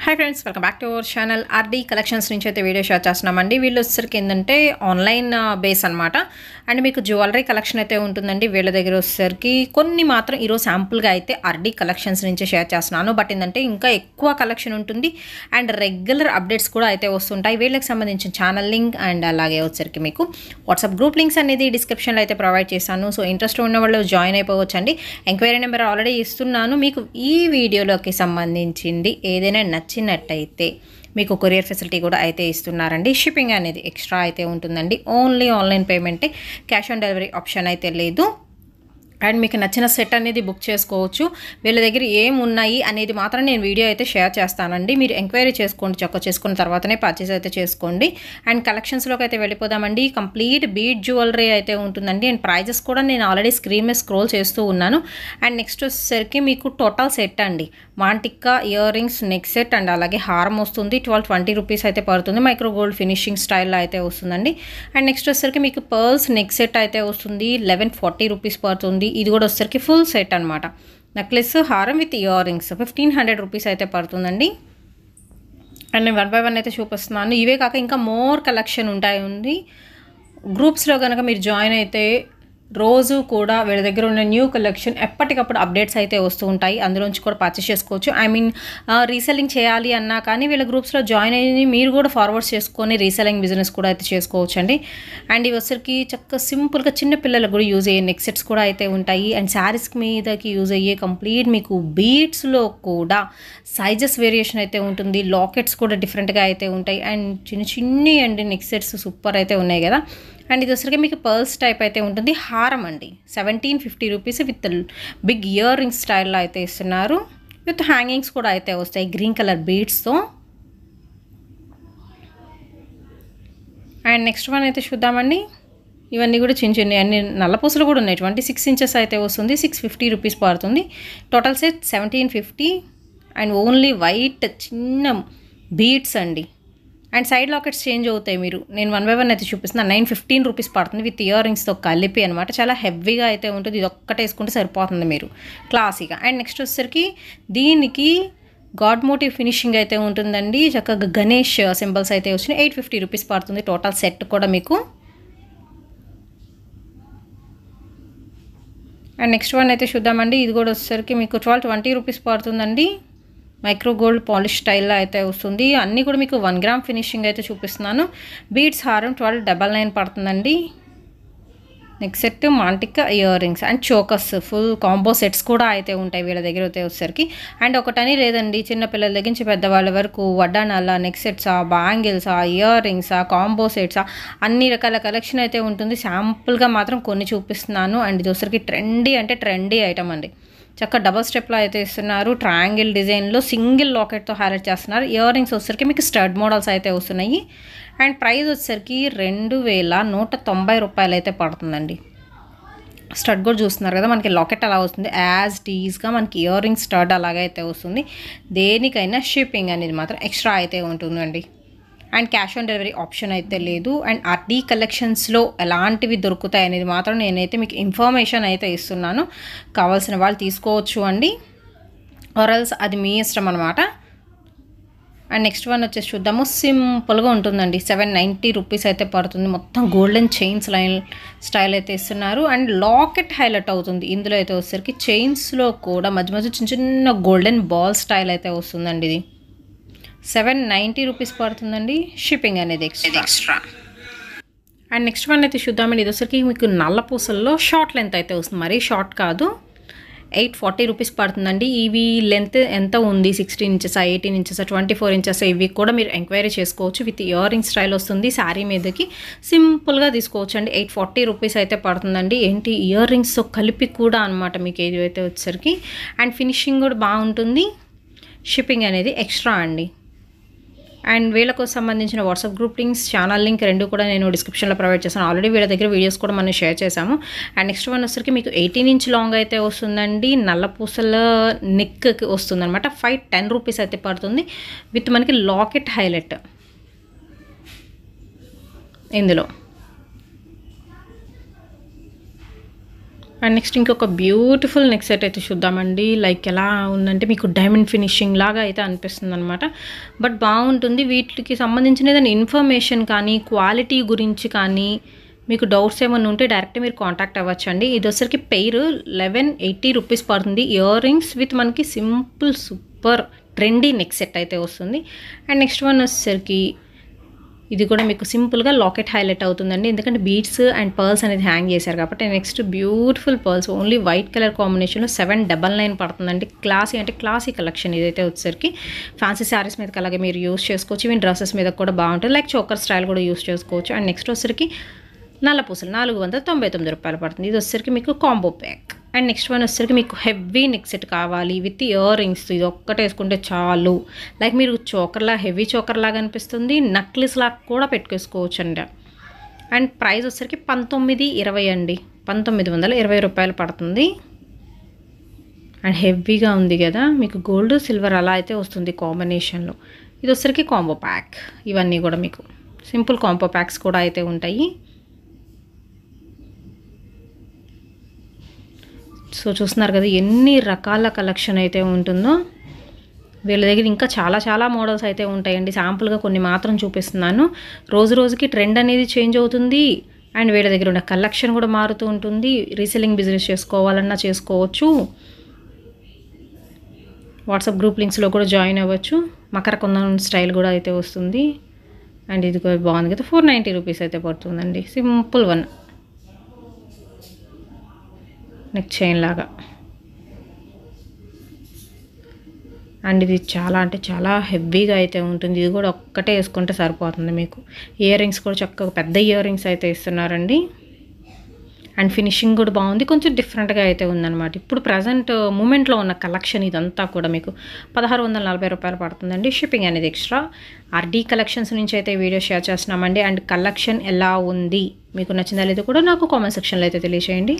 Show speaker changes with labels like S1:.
S1: Hi friends, welcome back to our channel. RD collections నుంచి అయితే video share చేస్తున్నామండి. వీళ్ళు వచ్చేసరికి ఏంటంటే ఆన్లైన్ బేస్ అనమాట. అండ్ మీకు జ్యువెలరీ కలెక్షన్ అయితే ఉంటుందండి. వీళ్ళ దగ్గర వచ్చేసరికి కొన్ని మాత్రం ఈరోజు శాంపుల్గా అయితే ఆర్డీ కలెక్షన్స్ నుంచి షేర్ చేస్తున్నాను. బట్ ఏంటంటే ఇంకా ఎక్కువ కలెక్షన్ ఉంటుంది అండ్ రెగ్యులర్ అప్డేట్స్ కూడా అయితే వస్తుంటాయి. వీళ్ళకి సంబంధించిన ఛానల్ లింక్ అండ్ అలాగే వచ్చేసరికి మీకు వాట్సాప్ గ్రూప్ లింక్స్ అనేది డిస్క్రిప్షన్లో అయితే ప్రొవైడ్ చేశాను. సో ఇంట్రెస్ట్ ఉన్న వాళ్ళు జాయిన్ అయిపోవచ్చండి. ఎంక్వైరీ నెంబర్ ఆల్రెడీ ఇస్తున్నాను. మీకు ఈ వీడియోలోకి సంబంధించింది ఏదైనా నచ్చినట్టయితే మీకు కొరియర్ ఫెసిలిటీ కూడా అయితే ఇస్తున్నారండి. షిప్పింగ్ అనేది ఎక్స్ట్రా అయితే ఉంటుందండి. ఓన్లీ ఆన్లైన్ పేమెంటే, క్యాష్ ఆన్ డెలివరీ ఆప్షన్ అయితే లేదు. అండ్ మీకు నచ్చిన సెట్ అనేది బుక్ చేసుకోవచ్చు. వీళ్ళ దగ్గర ఏం ఉన్నాయి అనేది మాత్రం నేను వీడియో అయితే షేర్ చేస్తానండి. మీరు ఎంక్వైరీ చేసుకోండి, చేసుకున్న తర్వాతనే పర్చేస్ అయితే చేసుకోండి. అండ్ కలెక్షన్స్లోకి అయితే వెళ్ళిపోదామండి. కంప్లీట్ బీడ్ జ్యువెలరీ అయితే ఉంటుందండి. అండ్ ప్రైజెస్ కూడా నేను ఆల్రెడీ స్క్రీన్ మీద స్క్రోల్ చేస్తూ ఉన్నాను. అండ్ నెక్స్ట్ వచ్చేసరికి మీకు టోటల్ సెట్ అండి. మాంటిక్కా earrings, neck set and అలాగే హారం వస్తుంది. 1220 రూపీస్ అయితే పడుతుంది. మైక్రో గోల్డ్ ఫినిషింగ్ స్టైల్లో అయితే వస్తుందండి. అండ్ నెక్స్ట్ వచ్చేసరికి మీకు పర్ల్స్ నెక్ సెట్ అయితే వస్తుంది. 1140 రూపీస్ పడుతుంది. ఇది కూడా వచ్చేసరికి ఫుల్ సెట్ అనమాట. నెక్లెస్, హారం విత్ ఇయర్ రింగ్స్ 1500 రూపీస్ అయితే పడుతుందండి. అండ్ నేను 1 బై 1 అయితే చూపిస్తున్నాను. ఇవే కాక ఇంకా మోర్ కలెక్షన్ ఉంటాయి. గ్రూప్స్లో కనుక మీరు జాయిన్ అయితే రోజు కూడా వీళ్ళ దగ్గర ఉన్న న్యూ కలెక్షన్ ఎప్పటికప్పుడు అప్డేట్స్ అయితే వస్తూ ఉంటాయి. అందులోంచి కూడా పర్చేస్ చేసుకోవచ్చు. రీసెల్లింగ్ చేయాలి అన్నా కానీ వీళ్ళ గ్రూప్స్లో జాయిన్ అయ్యి మీరు కూడా ఫార్వర్డ్స్ చేసుకొని రీసెల్లింగ్ బిజినెస్ కూడా అయితే చేసుకోవచ్చు అండి. అండ్ ఇవి వచ్చరికి చక్కగా సింపుల్గా చిన్న పిల్లలకు కూడా యూజ్ అయ్యే నెక్ సెట్స్ కూడా అయితే ఉంటాయి. అండ్ శారీస్ మీదకి యూజ్ అయ్యే కంప్లీట్ మీకు బీడ్స్లో కూడా సైజెస్ వేరియేషన్ అయితే ఉంటుంది. లాకెట్స్ కూడా డిఫరెంట్గా అయితే ఉంటాయి. అండ్ చిన్ని అండి నెక్ సెట్స్ సూపర్ అయితే ఉన్నాయి కదా. అండ్ ఇది వచ్చరికి మీకు పర్ల్స్ టైప్ అయితే ఉంటుంది. హారం అండి 1750 rupees with big earring స్టైల్లో అయితే ఇస్తున్నారు. విత్ హ్యాంగింగ్స్ కూడా అయితే వస్తాయి గ్రీన్ కలర్ బీడ్స్తో. అండ్ నెక్స్ట్ వన్ అయితే చూద్దామండి. ఇవన్నీ కూడా చిన్న అన్ని నల్లపూసలు కూడా ఉన్నాయి. 26 ఇంచెస్ అయితే వస్తుంది. 650 రూపీస్ పడుతుంది. Total set 1750. And only white చిన్న బీడ్స్ అండి. అండ్ సైడ్ లాకెట్స్ చేంజ్ అవుతాయి. నేను 1 బై 1 అయితే చూపిస్తున్నాను. 915 రూపీస్ పడుతుంది విత్ ఇయర్ రింగ్స్తో కలిపి అనమాట. చాలా హెవీగా అయితే ఉంటుంది. ఇది ఒక్కటే వేసుకుంటే సరిపోతుంది మీరు క్లాసీగా. అండ్ నెక్స్ట్ వచ్చేసరికి దీనికి గాడ్ మోటివ్ ఫినిషింగ్ అయితే ఉంటుందండి. చక్కగా గణేష్ సింబల్స్ అయితే వచ్చినాయి. 850 రూపీస్ పడుతుంది టోటల్ సెట్ కూడా మీకు. అండ్ నెక్స్ట్ వన్ అయితే చూద్దామండి. ఇది కూడా వచ్చేసరికి మీకు 1220 రూపీస్ పడుతుందండి. మైక్రో గోల్డ్ పాలిష్ స్టైల్లో అయితే వస్తుంది. అన్నీ కూడా మీకు 1 గ్రామ్ ఫినిషింగ్ అయితే చూపిస్తున్నాను. బీడ్స్ హారం 1299 పడుతుందండి. నెక్ సెట్, మాంటిక్కా earrings and chokers full combo sets కూడా అయితే ఉంటాయి వీళ్ళ దగ్గర అయితే వచ్చేసరికి. అండ్ ఒకటని లేదండి, చిన్నపిల్లల దగ్గర నుంచి పెద్దవాళ్ళ వరకు వడ్డానాల, నెక్ సెట్సా, బ్యాంగిల్సా, ఇయర్ రింగ్సా, కాంబో సెట్సా అన్ని రకాల కలెక్షన్ అయితే ఉంటుంది. శాంపుల్గా మాత్రం కొన్ని చూపిస్తున్నాను. అండ్ ఇది వచ్చేసరికి ట్రెండీ ఐటమ్ అండి. చక్కగా డబల్ స్టెప్లో అయితే ఇస్తున్నారు. ట్రయాంగిల్ డిజైన్లో సింగిల్ లాకెట్తో హైలైట్ చేస్తున్నారు. ఇయర్ రింగ్స్ వచ్చేసరికి మీకు స్టడ్ మోడల్స్ అయితే వస్తున్నాయి. అండ్ ప్రైస్ వచ్చేసరికి 2190 రూపాయలు అయితే పడుతుందండి. స్టడ్ కూడా చూస్తున్నారు కదా, మనకి లాకెట్ అలా వస్తుంది. యాజ్ టీజ్గా మనకి ఇయర్ రింగ్ స్టడ్ అలాగైతే వస్తుంది. దేనికైనా షిప్పింగ్ అనేది మాత్రం ఎక్స్ట్రా అయితే ఉంటుందండి. And cash on delivery option అయితే లేదు. అండ్ ఆర్డీ కలెక్షన్స్లో ఎలాంటివి దొరుకుతాయి అనేది మాత్రం నేనైతే మీకు ఇన్ఫర్మేషన్ అయితే ఇస్తున్నాను. కావాల్సిన వాళ్ళు తీసుకోవచ్చు అండి, ఆర్ఎల్స్ అది మీ ఇష్టం అనమాట. అండ్ నెక్స్ట్ వన్ వచ్చేసి చూద్దాము. సింపుల్గా ఉంటుందండి. 790 రూపీస్ అయితే పడుతుంది. మొత్తం గోల్డెన్ చైన్స్ లైన్ స్టైల్ అయితే ఇస్తున్నారు. అండ్ లాకెట్ హైలైట్ అవుతుంది. ఇందులో అయితే వచ్చేసరికి చైన్స్లో కూడా మధ్య చిన్న గోల్డెన్ బాల్ స్టైల్ అయితే వస్తుందండి. ఇది 790 రూపీస్ పడుతుందండి. షిప్పింగ్ అనేది ఎక్స్ట్రా. అండ్ నెక్స్ట్ వన్ అయితే చూద్దామండి. ఇది వచ్చరికి మీకు నల్ల పూసల్లో షార్ట్ లెంత్ అయితే వస్తుంది. మరీ షార్ట్ కాదు. 840 రూపీస్ పడుతుందండి. ఇవి లెంత్ ఎంత ఉంది, 16 ఇంచెస్, 18 ఇంచెస్, 24 ఇంచెస్, ఇవి కూడా మీరు ఎంక్వైరీ చేసుకోవచ్చు. విత్ ఇయర్ రింగ్ స్టైల్ వస్తుంది. శారీ మీదకి సింపుల్గా తీసుకోవచ్చు అండి. 840 రూపీస్ అయితే పడుతుందండి. ఏంటి ఇయర్ రింగ్స్తో కలిపి కూడా అనమాట మీకు ఏది అయితే వచ్చేసరికి. అండ్ ఫినిషింగ్ కూడా బాగుంటుంది. షిప్పింగ్ అనేది ఎక్స్ట్రా అండి. అండ్ వీళ్ళకు సంబంధించిన WhatsApp group links, channel link రెండు కూడా నేను డిస్క్రిప్షన్లో ప్రొవైడ్ చేశాను. ఆల్రెడీ వీళ్ళ దగ్గర వీడియోస్ కూడా మనం షేర్ చేశాము. అండ్ నెక్స్ట్ వన్ వచ్చరికి మీకు 18 ఇంచ్ లాంగ్ అయితే వస్తుందండి. నల్ల పూసల నెక్కి వస్తుంది అనమాట. 510 రూపీస్ అయితే పడుతుంది. విత్ మనకి లాకెట్ హైలైట్ ఇందులో. అండ్ నెక్స్ట్ ఇంకొక బ్యూటిఫుల్ నెక్ సెట్ అయితే చూద్దామండి. లైక్ ఎలా ఉందంటే మీకు డైమండ్ ఫినిషింగ్ లాగా అయితే అనిపిస్తుంది అనమాట. బట్ బాగుంటుంది. వీటికి సంబంధించిన ఏదైనా ఇన్ఫర్మేషన్ కానీ క్వాలిటీ గురించి కానీ మీకు డౌట్స్ ఏమైనా ఉంటే డైరెక్ట్ మీరు కాంటాక్ట్ అవ్వచ్చు అండి. ఇది వచ్చరికి పెయిర్ 1180 రూపీస్ పడుతుంది. ఇయర్ రింగ్స్ విత్ మనకి simple super trendy neck set అయితే వస్తుంది. అండ్ నెక్స్ట్ వన్ వచ్చేసరికి ఇది కూడా మీకు సింపుల్గా లాకెట్ హైలైట్ అవుతుందండి. ఎందుకంటే బీడ్స్ అండ్ పర్ల్స్ అనేది హ్యాంగ్ చేశారు కాబట్టి. Next beautiful pearls only white colour కాంబినేషన్లో 799 పడుతుందండి. క్లాసీ అంటే క్లాసీ కలెక్షన్ ఇదైతే వచ్చేసరికి. ఫ్యాన్సీ శారీస్ మీదకి అలాగే మీరు యూస్ చేసుకోవచ్చు. ఈవెన్ డ్రెస్సెస్ మీద కూడా బాగుంటుంది. లైక్ చోకర్ స్టైల్ కూడా యూస్ చేసుకోవచ్చు. అండ్ నెక్స్ట్ వచ్చేసరికి నల్ల పూసలు 499 రూపాయలు పడుతుంది. ఇది వచ్చేసరికి మీకు combo pack. And next one వచ్చేసరికి మీకు హెవీ నెక్ సెట్ కావాలి విత్ ఇయర్ రింగ్స్. ఇది ఒక్కటే వేసుకుంటే చాలు. లైక్ మీరు చోకర్లా హెవీ చోకర్ లాగా అనిపిస్తుంది. నక్లిస్ లాగా కూడా పెట్టుకోవచ్చు అండి. అండ్ ప్రైస్ వచ్చేసరికి 1920 అండి. 1920 రూపాయలు పడుతుంది. అండ్ హెవీగా ఉంది కదా, మీకు గోల్డ్ సిల్వర్ అలా అయితే వస్తుంది కాంబినేషన్లో. ఇది వచ్చేసరికి కాంబో ప్యాక్. ఇవన్నీ కూడా మీకు సింపుల్ కాంబో ప్యాక్స్ కూడా అయితే ఉంటాయి. సో చూస్తున్నారు కదా ఎన్ని రకాల కలెక్షన్ అయితే ఉంటుందో. వీళ్ళ దగ్గర ఇంకా చాలా మోడల్స్ అయితే ఉంటాయండి. శాంపుల్గా కొన్ని మాత్రం చూపిస్తున్నాను. రోజు రోజుకి ట్రెండ్ అనేది చేంజ్ అవుతుంది. అండ్ వీళ్ళ దగ్గర ఉన్న కలెక్షన్ కూడా మారుతూ ఉంటుంది. రీసెల్లింగ్ బిజినెస్ చేసుకోవాలన్నా చేసుకోవచ్చు. వాట్సాప్ గ్రూప్ లింక్స్లో కూడా జాయిన్ అవ్వచ్చు. మకర కుందన్ స్టైల్ కూడా అయితే వస్తుంది. అండ్ ఇది కూడా బాగుంది కదా, 490 రూపీస్ అయితే పడుతుందండి. సింపుల్ వన్ నెక్ చైన్ లాగా. అండ్ ఇది చాలా అంటే చాలా హెవీగా అయితే ఉంటుంది. ఇది కూడా ఒక్కటే వేసుకుంటే సరిపోతుంది మీకు. ఇయర్ రింగ్స్ కూడా చక్కగా పెద్ద ఇయర్ రింగ్స్ అయితే ఇస్తున్నారండి. అండ్ ఫినిషింగ్ కూడా బాగుంది. కొంచెం డిఫరెంట్గా అయితే ఉందన్నమాట. ఇప్పుడు ప్రజెంట్ మూమెంట్లో ఉన్న కలెక్షన్ ఇదంతా కూడా మీకు 1640 రూపాయలు పడుతుందండి. షిప్పింగ్ అనేది ఎక్స్ట్రా. ఆర్డీ కలెక్షన్స్ నుంచి అయితే వీడియో షేర్ చేస్తున్నామండి. అండ్ కలెక్షన్ ఎలా ఉంది మీకు నచ్చిందా లేదో కూడా నాకు కామెంట్ సెక్షన్లో అయితే తెలియజేయండి.